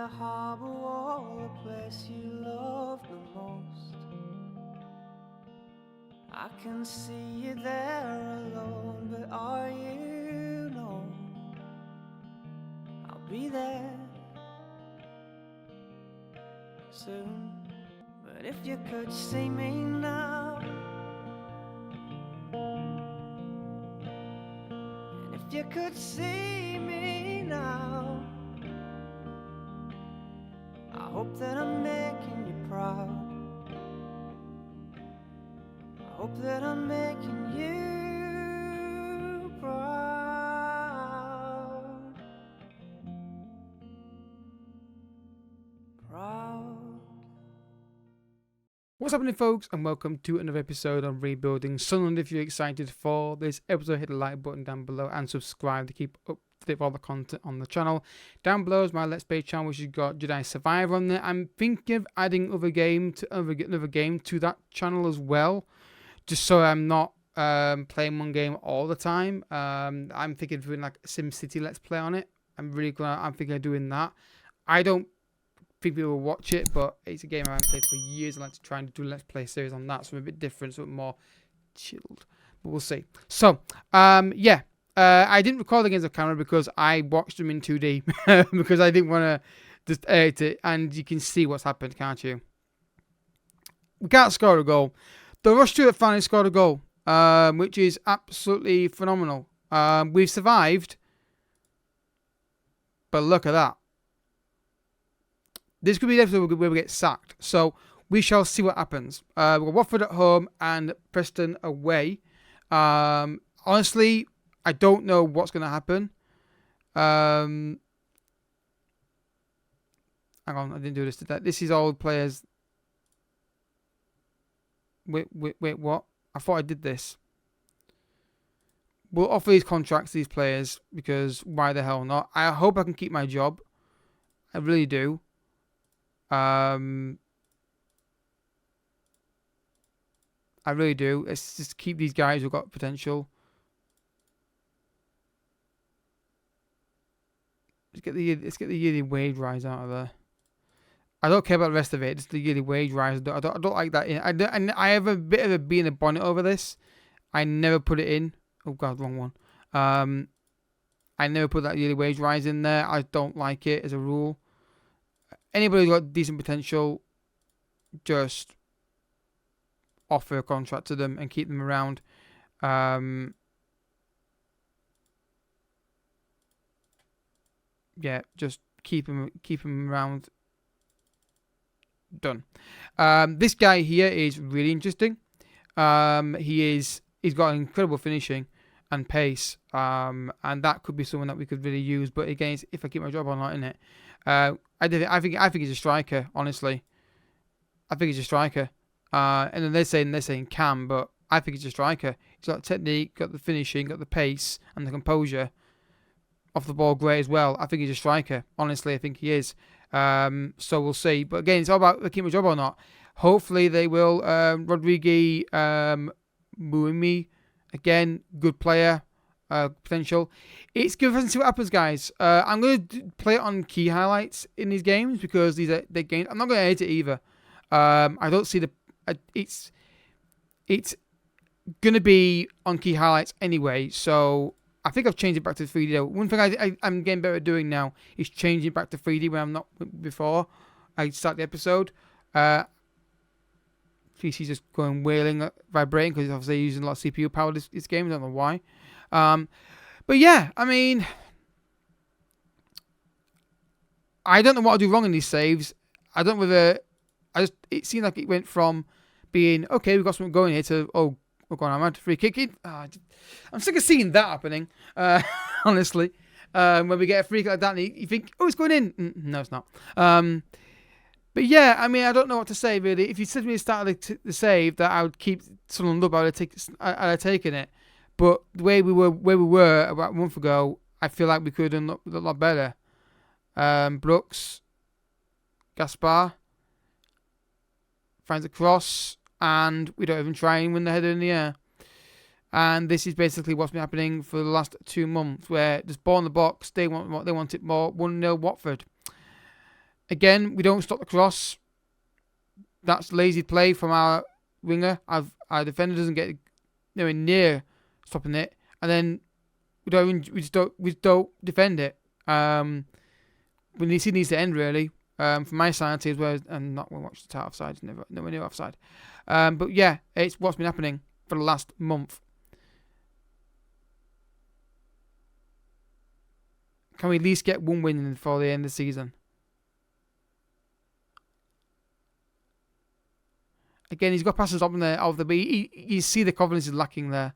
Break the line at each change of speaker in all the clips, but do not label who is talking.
the harbour wall, the place you love the most. I can see you there alone, but are you? No, I'll be there soon. But if you could see me now, and if you could see me now, I hope that I'm making you proud. I hope that I'm making you proud. Proud.
What's happening, folks, and welcome to another episode of Rebuilding Sunderland. If you're excited for this episode, hit the like button down below and subscribe to keep up to date with all the content on the channel. Down below is my Let's Play channel, which has got Jedi Survivor on there. I'm thinking of adding another game to that channel as well, just so I'm not playing one game all the time. I'm thinking of doing like a SimCity Let's Play on it. I'm thinking of doing that. I don't think people will watch it, but it's a game I haven't played for years. I like to try and do a Let's Play series on that, so I'm a bit different, so more chilled, but we'll see. So I didn't record the games off camera because I watched them in 2D because I didn't want to just edit it, and you can see what's happened, can't you? We can't score a goal. The Rush Stuart finally scored a goal, which is absolutely phenomenal. We've survived, but look at that. This could be the episode where we get sacked. So we shall see what happens. We've got Watford at home and Preston away. Honestly, I don't know what's going to happen. Hang on, I didn't do this. This is all players. Wait, what? I thought I did this. We'll offer these contracts to these players because why the hell not? I hope I can keep my job. I really do. I really do. Let's just keep these guys who've got potential. Let's get the yearly wage rise out of there. I don't care about the rest of it. Just the yearly wage rise. I don't like that. I have a bit of a bee in the bonnet over this. I never put it in. Oh god, wrong one. I never put that yearly wage rise in there. I don't like it as a rule. Anybody who's got decent potential, just offer a contract to them and keep them around. Yeah, just keep them around. Done. This guy here is really interesting. He's got incredible finishing and pace, and that could be someone that we could really use. But again, it's if I keep my job or not, innit? I think he's a striker. Honestly, I think he's a striker. And then they're saying Cam, but I think he's a striker. He's got technique, got the finishing, got the pace, and the composure. Off the ball, great as well. I think he's a striker. Honestly, I think he is. So we'll see. But again, it's all about keeping my job or not. Hopefully they will. Rodriguez, Muimi, again, good player. Potential. It's good to see what happens, guys. I'm going to play it on key highlights in these games because these are the games. I'm not going to edit it either. I don't see the. It's going to be on key highlights anyway. So I think I've changed it back to 3D. Though. One thing I'm getting better at doing now is changing it back to 3D when I'm not before I start the episode. PC's just going wailing, vibrating because it's obviously using a lot of CPU power this game. I don't know why. But yeah, I mean, I don't know what I'll do wrong in these saves. I don't know whether it seemed like it went from being okay, we've got something going here to we're going on free kicking. I'm sick of seeing that happening. Honestly, when we get a free kick like that, and you think, oh, it's going in. No, it's not. But yeah, I mean, I don't know what to say really. If you said to me at the start of the save that I would keep Sunderland up, I'd have taken it. But the way we were about a month ago, I feel like we could have done a lot better. Brooks, Gaspar finds a cross, and we don't even try and win the header in the air. And this is basically what's been happening for the last 2 months, where there's ball in the box, they want it more. 1-0 Watford. Again, we don't stop the cross. That's lazy play from our winger. Our defender doesn't get nowhere near stopping it, and then we just don't defend it. When this needs to end really. From my sanity as well, and not when we watch the offside, nowhere near offside. But yeah, it's what's been happening for the last month. Can we at least get one win before the end of the season? Again, he's got passes up in there, but you see the confidence is lacking there.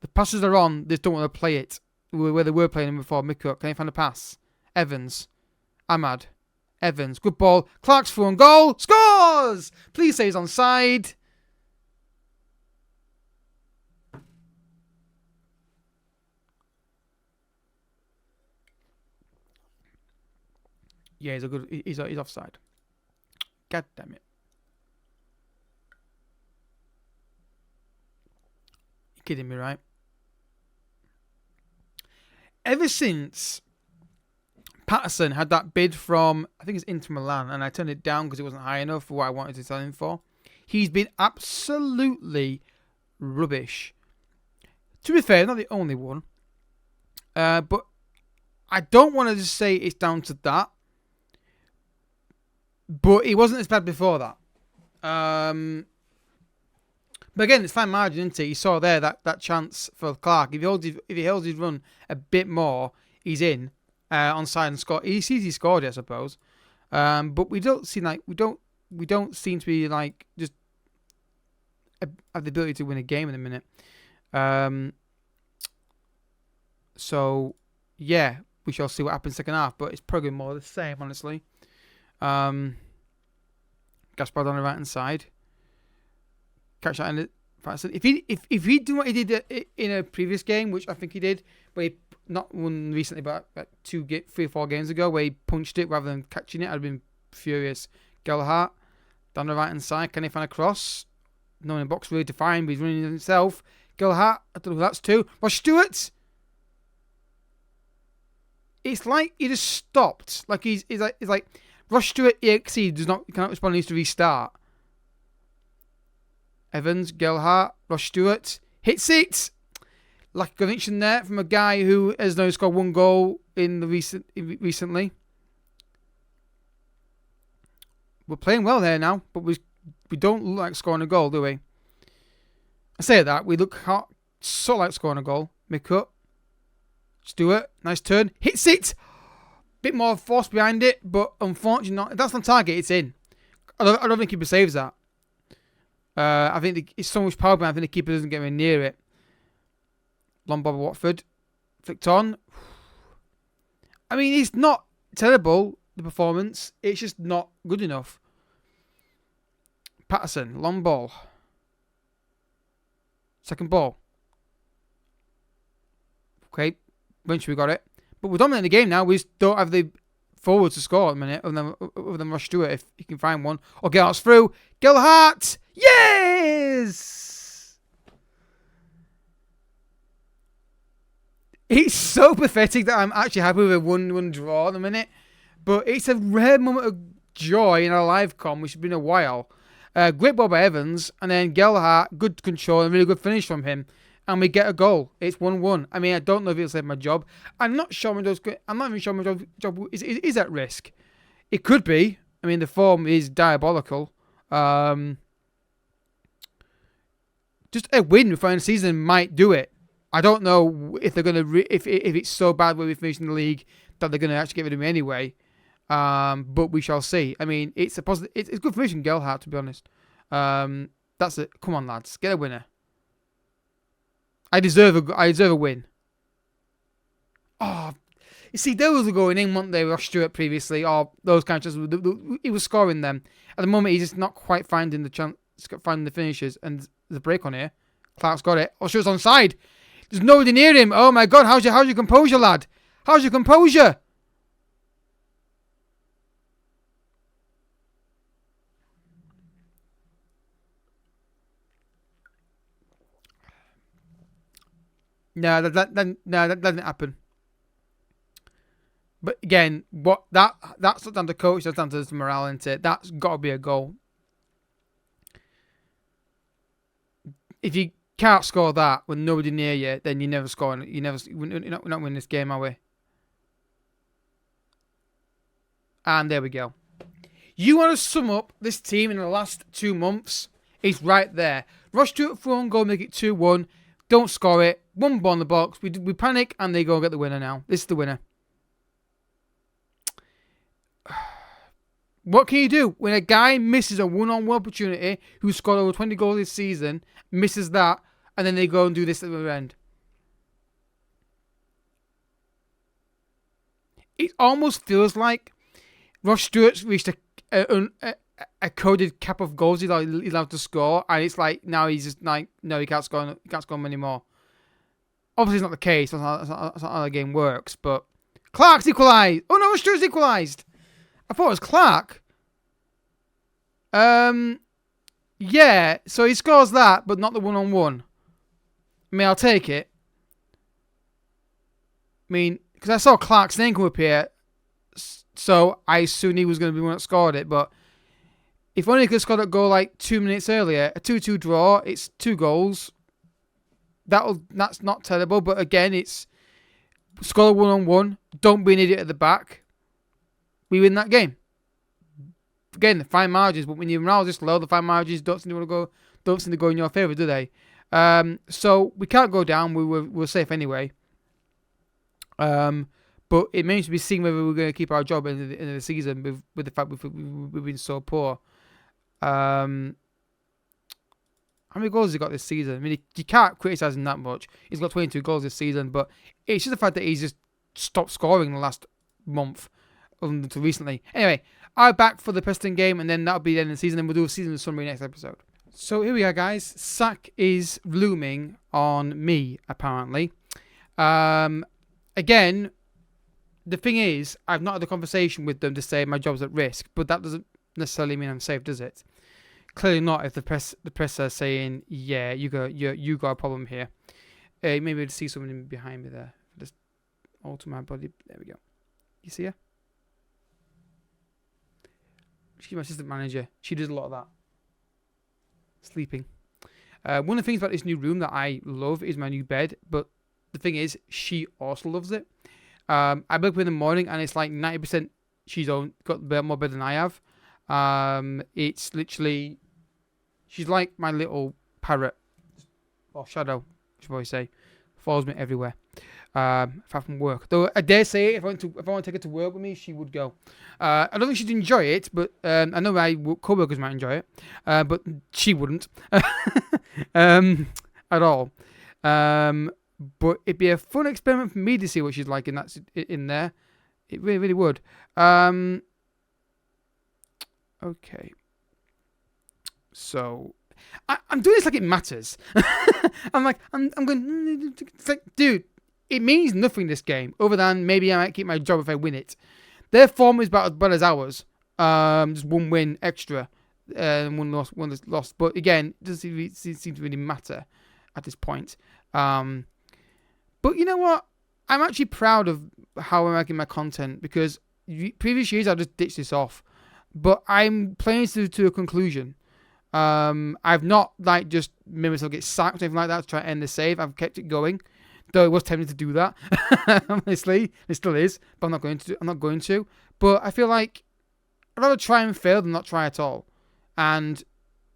The passes are on, they just don't want to play it. Where they were playing them before. Mikuk, can he find a pass? Evans. Ahmad. Evans. Good ball. Clark's through on goal. Scores! Please say he's onside. Yeah, he's offside. God damn it. You're kidding me, right? Ever since Patterson had that bid from, I think it's Inter Milan, and I turned it down because it wasn't high enough for what I wanted to sell him for, he's been absolutely rubbish. To be fair, not the only one. But I don't want to just say it's down to that. But it wasn't as bad before that. But again, it's fine margin, isn't it? You saw there that chance for Clark. If he holds his run a bit more, he's in onside and score. He sees he scored it, I suppose. But we don't seem to be like just have the ability to win a game in a minute. So yeah, we shall see what happens second half. But it's probably more the same, honestly. Gaspard on the right hand side. Catch that in it. If he did what he did in a previous game, which I think he did, but he not one recently, but like 3 or 4 games ago, where he punched it rather than catching it, I'd have been furious. Gelhardt down the right hand side. Can he find a cross? No in the box really defined, but he's running himself. Gelhardt, I don't know who that's to. Ross Stewart. It's like he just stopped. Like he's like Ross Stewart EXE cannot respond. He needs to restart. Evans, Gelhardt, Ross Stewart hits it. Lack of conviction there from a guy who has now scored 1 goal in the recently. We're playing well there now, but we don't look like scoring a goal, do we? I say that we look so like scoring a goal. Mikut, Stewart, nice turn, hits it. Bit more force behind it, but unfortunately not. If that's on target, it's in. I don't think keeper saves that. I think it's so much power, but I think the keeper doesn't get anywhere near it. Long Bob Watford. Flicked on. I mean, it's not terrible, the performance. It's just not good enough. Patterson. Long ball. Second ball. Okay. Eventually we got it. But we're dominating the game now. We just don't have the forwards to score at the minute, other than Ross Stewart, if he can find one. Or Gelhardt's through. Gelhardt! Yes! It's so pathetic that I'm actually happy with a 1-1 draw at the minute. But it's a rare moment of joy in our live com, which has been a while. Great ball by Evans, and then Gelhardt, good control, and really good finish from him. And we get a goal. It's 1-1. I mean, I don't know if it'll save my job. I'm not even sure my job is at risk. It could be. I mean, the form is diabolical. Just a win before the season might do it. I don't know if they're gonna if it's so bad when we finish in the league that they're gonna actually get rid of me anyway. But we shall see. I mean, it's a positive. It's good for me from Gelhardt, to be honest. That's it. Come on, lads, get a winner. I deserve a win. Oh, you see, those were going in, weren't they? Ross Stewart previously, or those kind of chances. He was scoring them. At the moment, he's just not quite finding the chance, finding the finishes. And there's a break on here. Clark's got it. Oh, Stewart's onside. There's nobody near him. Oh my God, how's your composure, lad? How's your composure? No, that didn't happen. But again, that's not down to coach, that's down to the morale, isn't it? That's got to be a goal. If you can't score that with nobody near you, then you never score. We're not winning this game, are we? And there we go. You want to sum up this team in the last 2 months? It's right there. Rush to it for one goal, make it 2-1. Don't score it. One ball in the box. We panic and they go and get the winner now. This is the winner. What can you do when a guy misses a one-on-one opportunity who scored over 20 goals this season, misses that, and then they go and do this at the end? It almost feels like Ross Stewart's reached a coded cap of goals he's allowed to score, and it's like now he's just like, no, he can't score them anymore. Obviously, it's not the case. That's not how the game works. But Clark's equalised. Oh no, Ross Stewart's equalised. I thought it was Clark. Yeah, so he scores that, but not the one-on-one. I mean, I'll take it. I mean, because I saw Clark's name come up here, so I assumed he was going to be the one that scored it, but if only he could have scored that goal like 2 minutes earlier, a 2-2 draw, it's 2 goals. That's not terrible, but again, it's score a one-on-one, don't be an idiot at the back. We win that game. Again, the fine margins, but when your morale's just low, the fine margins don't seem to go in your favour, do they? So we can't go down. We're safe anyway. But it remains to be seen whether we're going to keep our job in the season with the fact we've been so poor. How many goals has he got this season? I mean, you can't criticise him that much. He's got 22 goals this season, but it's just the fact that he's just stopped scoring in the last month until recently. Anyway, I'm back for the Preston game, and then that'll be the end of the season, and we'll do a season summary next episode. So here we are, guys. Sack is looming on me, apparently. Again, the thing is, I've not had a conversation with them to say my job's at risk, but that doesn't necessarily mean I'm safe, does it? Clearly not. If the press are saying, yeah, you got a problem here. Maybe I'd see someone behind me there. Just alter my body. There we go. You see her? She's my assistant manager. She does a lot of that. Sleeping. One of the things about this new room that I love is my new bed, but the thing is, she also loves it. I wake up in the morning and it's like 90% she's got more bed than I have. It's literally, she's like my little parrot, or shadow, should I say. Follows me everywhere. Apart from work. Though I dare say, if I want to take her to work with me, she would go. I don't think she'd enjoy it, but I know my co-workers might enjoy it, but she wouldn't at all. But it'd be a fun experiment for me to see what she's like in there. It really, really would. Okay. So I'm doing this like it matters. I'm going. It's like, dude, it means nothing this game, other than maybe I might keep my job if I win it. Their form is about as bad as ours. Just one win extra, one loss. But again, it doesn't seem to really matter at this point. But you know what? I'm actually proud of how I'm making my content, because previous years I just ditched this off. But I'm playing to a conclusion. I've not just made myself get sacked or anything like that to try and end the save. I've kept it going, though it was tempting to do that. Honestly, it still is, but I'm not going to. But I feel like I'd rather try and fail than not try at all. And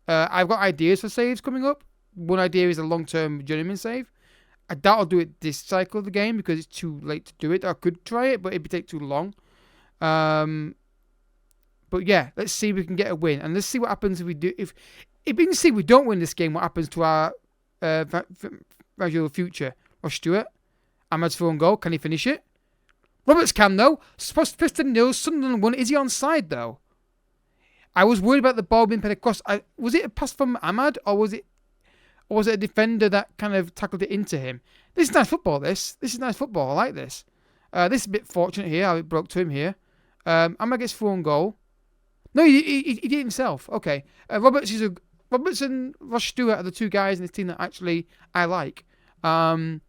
I've got ideas for saves coming up. One idea is a long-term journeyman save. I doubt I'll do it this cycle of the game because it's too late to do it. I could try it, but it'd take too long. But yeah, let's see if we can get a win, and let's see what happens if we do. If we can see we don't win this game, what happens to our gradual future? Or Stewart, Ahmad's throw and goal. Can he finish it? Roberts can though. Preston 0, Sunderland 1. Is he onside though? I was worried about the ball being played across. Was it a pass from Ahmad, or was it a defender that kind of tackled it into him? This is nice football. This is nice football. I like this. This is a bit fortunate here. How it broke to him here. Ahmad gets thrown goal. No, he did it himself. Okay. Roberts and Ross Stewart are the two guys in this team that actually I like. But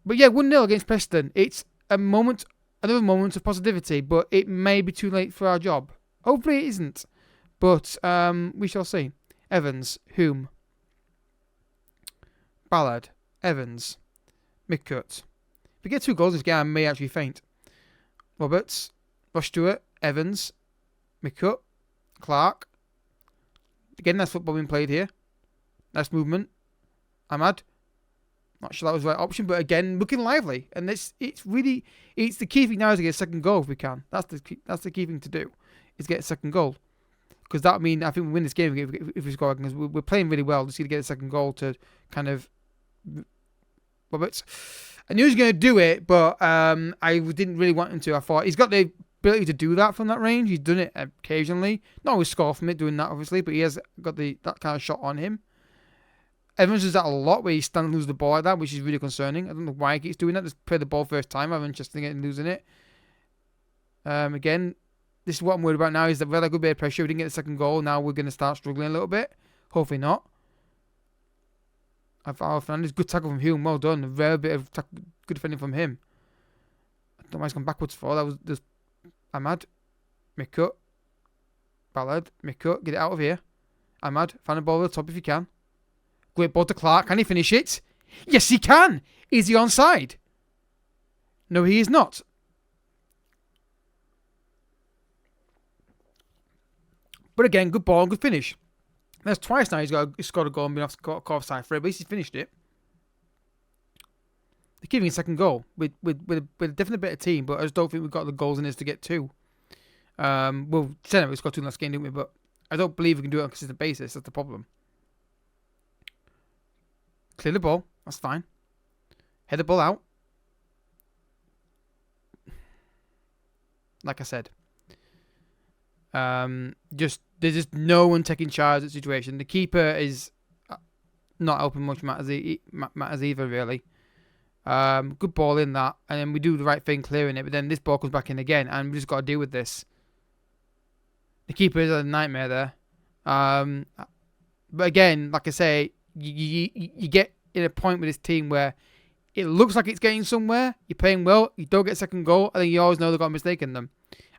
yeah, 1-0 against Preston. It's a moment another moment of positivity, but it may be too late for our job. Hopefully it isn't, but we shall see. Evans, Hume, Ballard, Evans, McCut. If we get 2 goals this game, I may actually faint. Roberts, Ross Stewart, Evans, McCut, Clark. Again, that's football being played here. Nice movement. Ahmad. Not sure that was the right option, but again, looking lively. And it's the key thing now is to get a second goal if we can. That's the key thing to do, is get a second goal. Because that means I think we win this game if we score, because we're playing really well. Just need to get a second goal to kind of. Roberts. I knew he was going to do it, but I didn't really want him to. I thought he's got the ability to do that from that range. He's done it occasionally. Not always score from it, doing that obviously, but he has got that kind of shot on him. Evans does that a lot, where he stands and loses the ball like that, which is really concerning. I don't know why he keeps doing that. Just play the ball first time. I'm interested in losing it. Again, this is what I'm worried about now, is that we had a good bit of pressure. We didn't get the second goal. Now we're going to start struggling a little bit. Hopefully not. Fernandez, good tackle from Hume. Well done. A very bit of good defending from him. I don't know why he's gone backwards for. That was just Ahmad. McCut. Ballard. McCut. Get it out of here. Ahmad. Find the ball at the top if you can. Great ball to Clark. Can he finish it? Yes, he can. Is he onside? No, he is not. But again, good ball and good finish. That's twice now he's scored a goal and been offside for it, but at least he's finished it. They're giving a second goal with a definitely better team, but I just don't think we've got the goals in us to get 2. Well, we scored 2 last game, didn't we? But I don't believe we can do it on a consistent basis. That's the problem. Clear the ball. That's fine. Head the ball out. Like I said. There's just no one taking charge of the situation. The keeper is not helping much matters either, really. Good ball in that, and then we do the right thing clearing it, but then this ball comes back in again, and we just got to deal with this. The keeper is a nightmare there. But again, like I say, you get in a point with this team where it looks like it's getting somewhere, you're playing well, you don't get a second goal, and then you always know they've got a mistake in them.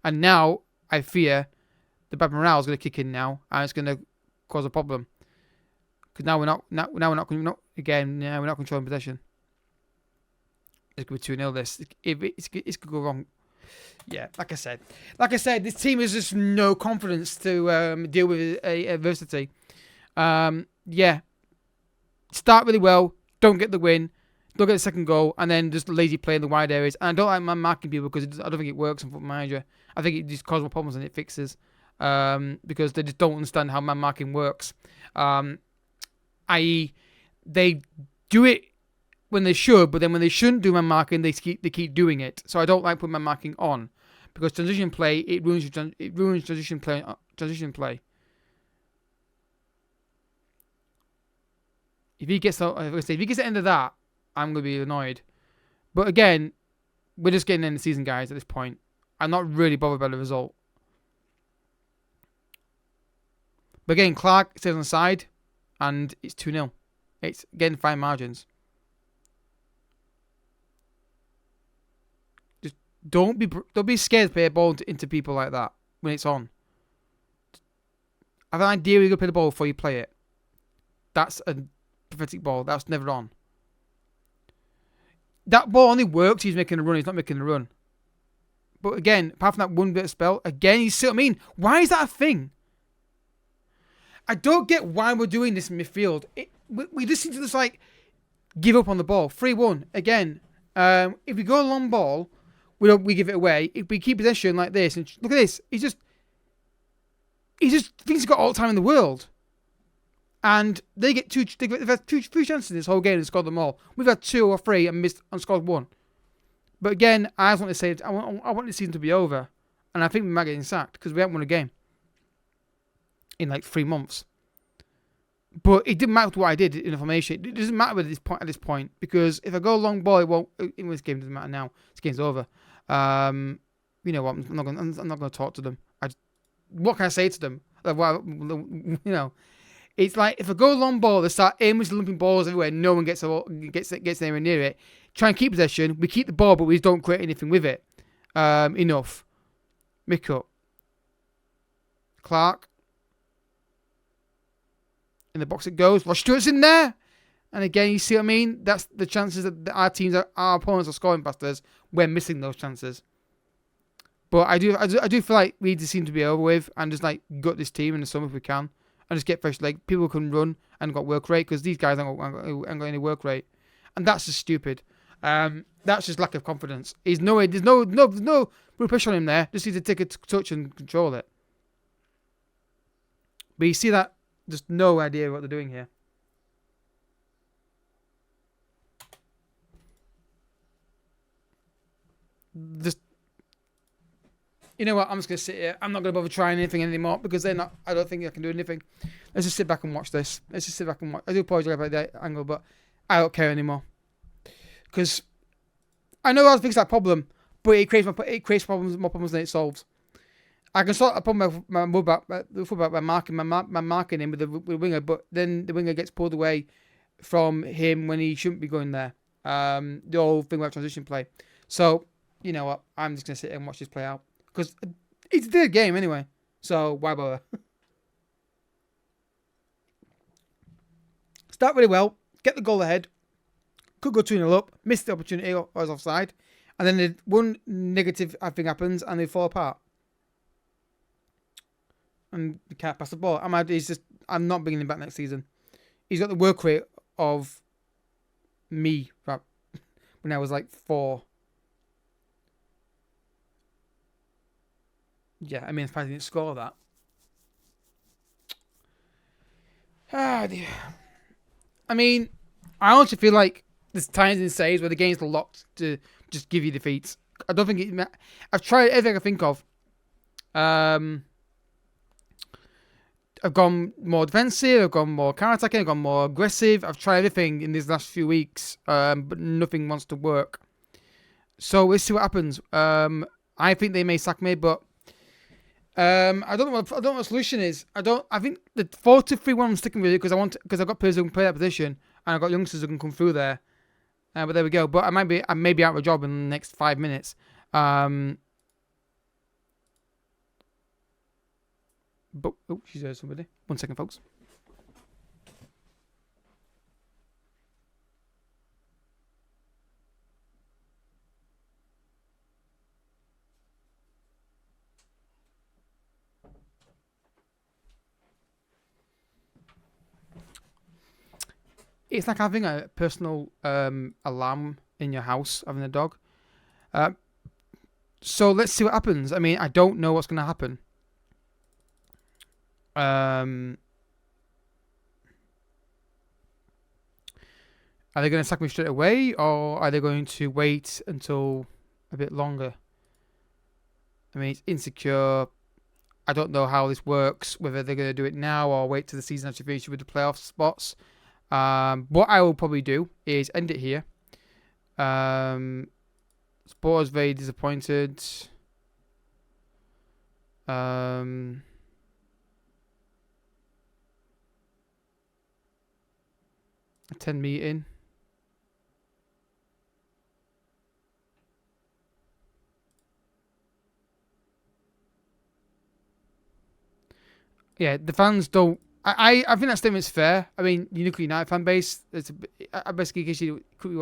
And now, I fear the bad morale is going to kick in now, and it's going to cause a problem. Because now we're not controlling possession. It's going to be 2-0 this. It's going to go wrong. Yeah, like I said, this team has just no confidence to deal with adversity. Yeah, start really well, don't get the win, don't get the second goal, and then just lazy play in the wide areas. And I don't like marking people because I don't think it works on Football Manager. I think it just causes more problems than it fixes. Because they just don't understand how man marking works. I.e., they do it when they should, but then when they shouldn't do man marking, they keep doing it. So I don't like putting man marking on, because transition play it ruins transition play. If he gets the end of that, I'm gonna be annoyed. But again, we're just getting in the season, guys. At this point, I'm not really bothered by the result. But again, Clark stays on the side, and it's 2-0. It's getting fine margins. Just don't be scared to play a ball into people like that when it's on. Have an idea where you're going to play the ball before you play it. That's a pathetic ball. That's never on. That ball only works if he's making a run. He's not making a run. But again, apart from that one bit of spell, again, you see what I mean? Why is that a thing? I don't get why we're doing this in midfield. We just seem to just give up on the ball. 3-1 again. If we go a long ball, we give it away. If we keep possession like this, and look at this, he just thinks he's got all the time in the world. And they've had three chances this whole game and scored them all. We've had 2 or 3 and missed and scored 1. But again, I just want to say I want this season to be over, and I think we might get sacked because we haven't won a game in 3 months. But it didn't matter what I did in the formation. It doesn't matter at this point because if I go a long ball, it won't. In this game, doesn't matter now. This game's over. You know what? I'm not going to talk to them. What can I say to them? It's like if I go a long ball, they start aimlessly lumping balls everywhere. No one gets anywhere near it. Try and keep possession. We keep the ball, but we don't create anything with it. enough. Mickup. Clark. In the box it goes. Ross Stewart's in there. And again, you see what I mean? That's the chances that our teams, our opponents are scoring past us. We're missing those chances. But I do feel like we just seem to be over with and just like gut this team in the summer if we can. And just get fresh legs. People can run and got work rate because these guys haven't got any work rate. And that's just stupid. That's just lack of confidence. There's no real pressure on him there. Just need to take a touch and control it. But you see that? Just no idea what they're doing here. Just, you know what? I'm just going to sit here. I'm not going to bother trying anything anymore because I don't think I can do anything. Let's just sit back and watch this. Let's just sit back and watch. I do apologize about that angle, but I don't care anymore. Because I know how to fix that problem, but it creates more problems than it solves. I can solve a problem with my fullback by marking him with the winger, but then the winger gets pulled away from him when he shouldn't be going there. The whole thing about transition play. So, you know what? I'm just going to sit here and watch this play out. Because it's their game anyway. So, why bother? Start really well. Get the goal ahead. Could go 2-0 up. Missed the opportunity or was offside. And then one negative thing happens and they fall apart. And he can't pass the ball. I'm not bringing him back next season. He's got the work rate of me when I was like 4. Yeah, I mean, if I didn't score that. Ah, dear. I mean, I honestly feel like there's times in saves where the game's locked to just give you defeats. I don't think it. I've tried everything I can think of. I've gone more defensive, I've gone more counter-attacking, I've gone more aggressive. I've tried everything in these last few weeks, but nothing wants to work. So we'll see what happens. I think they may sack me, but I don't know what the solution is. I think the 4-2-3-1 I'm sticking with it because I've got players who can play that position and I've got youngsters who can come through there. But there we go. But I may be out of a job in the next 5 minutes. But she's there, somebody. 1 second, folks. It's like having a personal alarm in your house, having a dog. So let's see what happens. I mean, I don't know what's going to happen. Are they going to sack me straight away, or are they going to wait until a bit longer? I mean, it's insecure. I don't know how this works, whether they're going to do it now or wait till the season actually finishes with the playoff spots. What I will probably do is end it here. Spurs very disappointed. Attend meeting. Yeah, the fans don't. I think that statement's fair. I mean, the Nuclear United fan base. I basically, in case you couldn't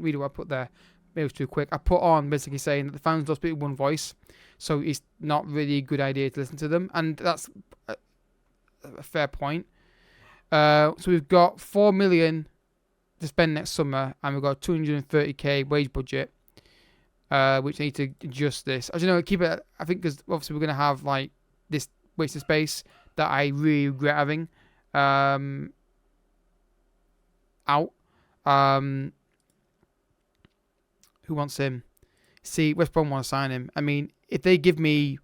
read what I put there, maybe it was too quick. I put on basically saying that the fans don't speak with one voice, so it's not really a good idea to listen to them, and that's a fair point. So we've got 4 million to spend next summer, and we've got 230k wage budget, which need to adjust this. As you know, keep it. I think because obviously we're gonna have like this wasted space that I really regret having out. Who wants him? See, West Brom want to sign him. I mean, if they give me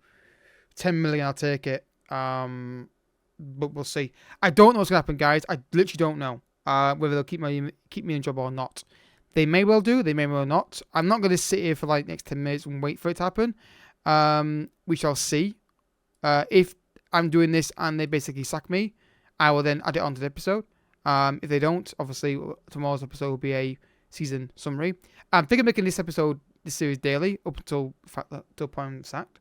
10 million, I'll take it. But we'll see. I don't know what's gonna happen, guys. I literally don't know whether they'll keep me in a job or not. They may well do. They may well not. I'm not gonna sit here for like next 10 minutes and wait for it to happen. We shall see. If I'm doing this and they basically sack me, I will then add it onto the episode. If they don't, obviously tomorrow's episode will be a season summary. I'm thinking of making this episode this series daily up until the fact that till point I'm sacked.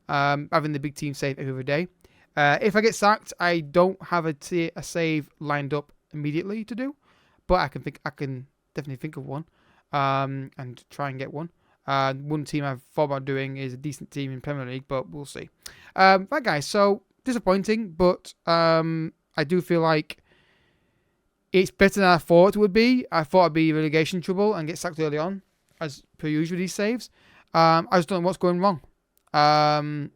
Having the big team save every other day. If I get sacked, I don't have a save lined up immediately to do, but I can definitely think of one, and try and get one. One team I've thought about doing is a decent team in Premier League, but we'll see. Right, guys. So disappointing, but I do feel like it's better than I thought it would be. I thought I'd be relegation trouble and get sacked early on, as per usual these saves. I just don't know what's going wrong. I've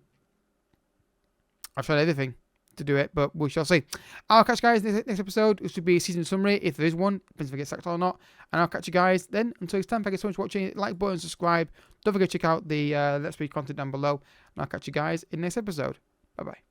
tried everything to do it, but we shall see. I'll catch you guys next episode. This should be a season summary, if there is one. Depends if I get sacked or not. And I'll catch you guys then. Until next time, thank you so much for watching. Like button, subscribe. Don't forget to check out the Let's Play content down below. And I'll catch you guys in the next episode. Bye-bye.